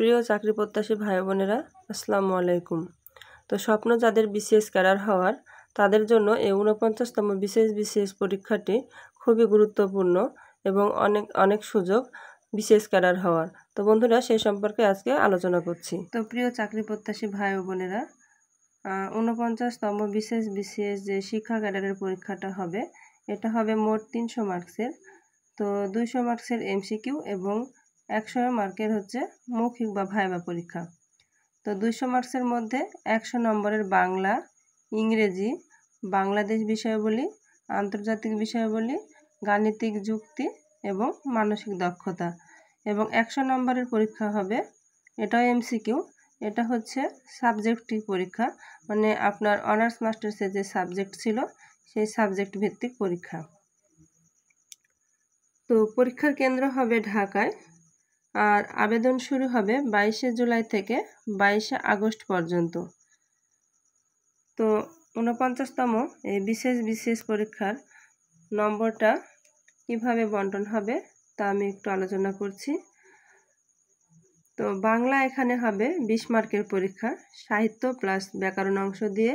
প্রিয় চাকরি প্রত্যাশী ভাই বোনেরা, আসসালামু আলাইকুম। তো স্বপ্ন যাদের বিসিএস ক্যাডার হওয়ার, তাদের জন্য এই ৪৯তম বিসিএস পরীক্ষাটি খুবই গুরুত্বপূর্ণ এবং অনেক সুযোগ বিসিএস ক্যাডার হওয়ার। তো বন্ধুরা, সেই সম্পর্কে আজকে আলোচনা করছি। তো প্রিয় চাকরি প্রত্যাশী ভাই বোনেরা, ৪৯তম বিসিএস যে শিক্ষা ক্যাডারের পরীক্ষাটা হবে, এটা হবে মোট ৩০০ মার্কসের। তো ২০০ মার্কসের এমসিকিউ এবং ১০০ মার্কের হচ্ছে মৌখিক বা ভাইবা পরীক্ষা। তো ২০০ মার্কসের মধ্যে ১০০ নম্বরের বাংলা, ইংরেজি, বাংলাদেশ বিষয়াবলী, আন্তর্জাতিক বিষয়াবলী, গাণিতিক যুক্তি এবং মানসিক দক্ষতা। এবং ১০০ নম্বরের পরীক্ষা হবে, এটাও এমসিকিউ, এটা হচ্ছে সাবজেক্টিভ পরীক্ষা, মানে আপনার অনার্স মাস্টার্সের যে সাবজেক্ট ছিল সেই সাবজেক্ট ভিত্তিক পরীক্ষা। তো পরীক্ষার কেন্দ্র হবে ঢাকায়, আর আবেদন শুরু হবে ২২শে জুলাই থেকে ২২শে আগস্ট পর্যন্ত। তো ৪৯তম এই বিসিএস পরীক্ষার নম্বরটা কিভাবে বন্টন হবে তা আমি একটু আলোচনা করছি। তো বাংলা এখানে হবে ২০ মার্কের পরীক্ষা, সাহিত্য প্লাস ব্যাকরণ অংশ দিয়ে।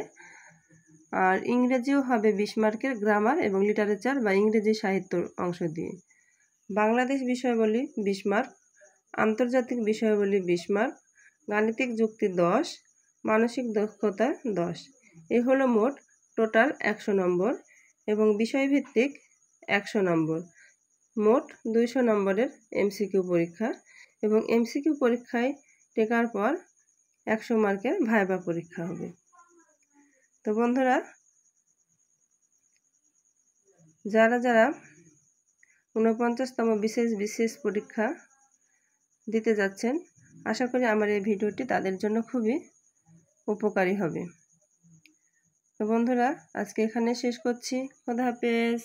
আর ইংরেজিও হবে ২০ মার্কের, গ্রামার এবং লিটারেচার বা ইংরেজি সাহিত্য অংশ দিয়ে। বাংলাদেশ বিষয়াবলী ২০ মার্ক, আন্তর্জাতিক বিষয়াবলী ২০ মার্ক, গাণিতিক যুক্তি ১০, মানসিক দক্ষতা ১০। এই হলো মোট টোটাল ১০০ নম্বর এবং বিষয়ভিত্তিক ১০০ নম্বর। মোট ২০০ নম্বরের এমসিকিউ পরীক্ষা এবং এমসিকিউ পরীক্ষায় টেকার পর ১০০ মার্কের ভাইবা পরীক্ষা হবে। তো বন্ধুরা, যারা ৪৯তম বিসিএস পরীক্ষা দিতে যাচ্ছেন, আশা করি আমার এই ভিডিওটি তাদের জন্য খুবই উপকারী হবে। তো বন্ধুরা, আজকে এখানে শেষ করছি। খোদা হাফেজ।